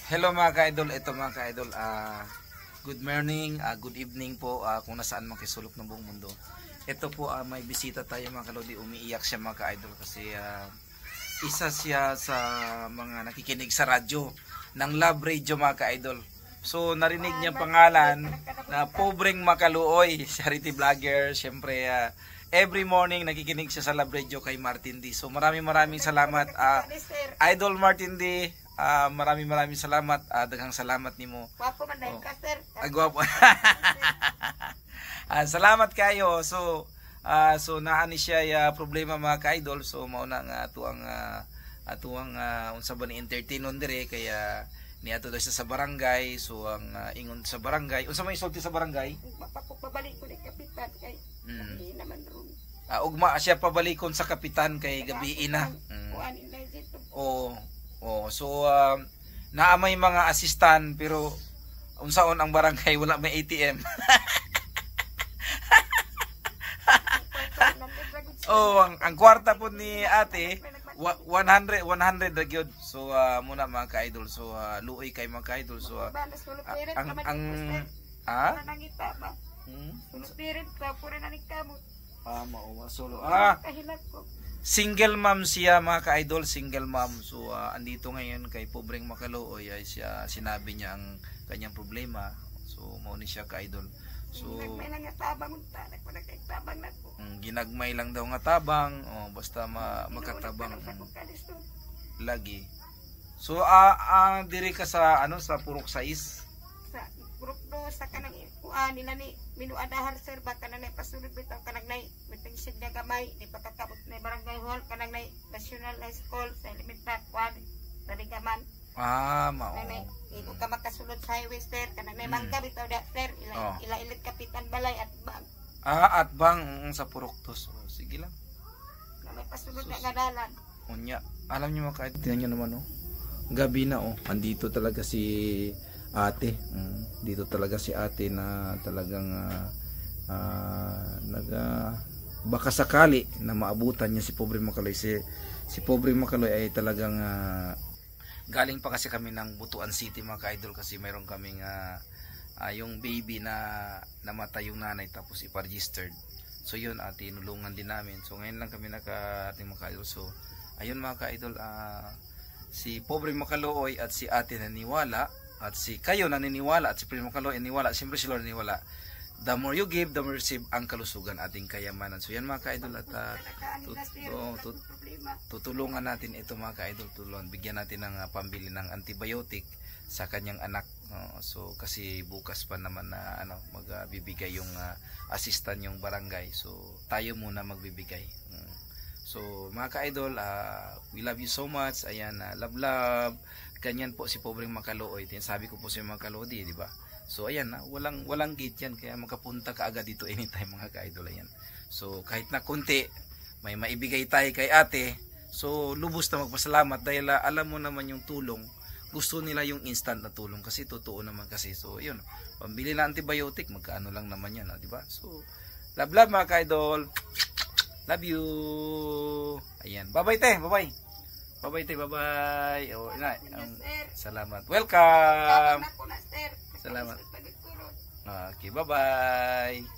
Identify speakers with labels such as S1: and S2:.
S1: Hello mga ka-idol, ito mga ka-idol, good morning, good evening po kung nasaan man kisulok ng buong mundo. Ito po may bisita tayo mga kalodi, umiiyak siya mga ka-idol kasi isa siya sa mga nakikinig sa radyo ng Love Radio mga ka-idol. So narinig niya pangalan na Pobreng Makaluoy, charity vlogger, syempre every morning nakikinig siya sa Love Radio kay Martin D. So maraming salamat Idol Martin D. Maraming salamat. Daghang salamat nimo.
S2: Gwapo man dahil ka, sir.
S1: Gwapo. Salamat kayo. So naani siya problema mga ka-idol. So mauna nga atuang unsa ba ni entertainon dire kaya niadto daw siya sa barangay. So ang ingon sa barangay, unsa may isulti sa barangay?
S2: Pabalik ko ni kapitan kay naman ron.
S1: Ugma siya pabalikon sa kapitan kay gabi na.
S2: Kuanin na dito.
S1: So naamay mga assistant pero unsaon ang barangay wala may ATM. ang kwarta po ni ate 100 ra gyud. So muna mga ka-idol. So luoy kay mga ka-idol. So single mom siya mga ka-idol, single mom. So andito ngayon kay Pobreng Makaluoy ay siya sinabi niya ang kanyang problema. So mao ni siya ka-idol. So ginagmay lang daw nga tabang, basta makatabang lagi. So diri ka sa sa Purok 6.
S2: Sa Purok 2 sa kanang nila ni minuadahar sir baka na pasulod bitaw kanang nay bitang sig nga gamay di pakakabot na barangay hall kanang nay National High School sa elementary kwan taligaman
S1: mao
S2: iko ka makasulod sa highway sir kanang nay mangga bitaw da sir ila ilit kapitan balay at bang
S1: at bang sa Purok 2. So sige lang
S2: na may pasulod na gadalan
S1: unya. Alam niyo mga ka-idol, tingnan niyo naman gabi na andito talaga si ate. Dito talaga si ate na talagang baka sakali na maabutan niya si Pobreng Makaluoy. Si Pobreng Makaluoy ay talagang galing pa kasi kami ng Butuan City mga ka-idol kasi mayroon kaming yung baby na namatay yung nanay tapos ipa-registered. So yun tinulungan din namin. So ngayon lang kami naka-ating mga ka-idol. So ayun mga ka-idol, si Pobreng Makaluoy at si ate naniwala at si kayo naniniwala at si Pobreng Makaluoy naniwala, siyempre sila naniwala. The more you give, the more you receive ang kalusugan ating kayamanan. So yan mga ka-idol at tutulungan natin ito mga ka-idol. Bigyan natin ng pambili ng antibiotic sa kanyang anak. So kasi bukas pa naman na magbibigay yung assistant yung barangay. So tayo muna magbibigay. So mga ka-idol, we love you so much. Ayan, love. Ganyan po si Pobreng Makaluoy. Sabi ko po si Makaluoy, di ba? So ayan, walang gate yan kaya makapunta ka agad dito anytime mga ka-idol. Ayan. So kahit na konti may maibigay tayo kay ate. So lubos na magpasalamat dahil alam mo naman yung tulong. Gusto nila yung instant na tulong kasi totoo naman kasi. So yun, pambili na antibiotic, magkaano lang naman yan, di ba? So love mga ka-idol. Love you. Ayan. Bye-bye te. Bye-bye. Bye-bye te. Bye-bye. Salamat. Welcome. Salamat. Okay. Bye-bye.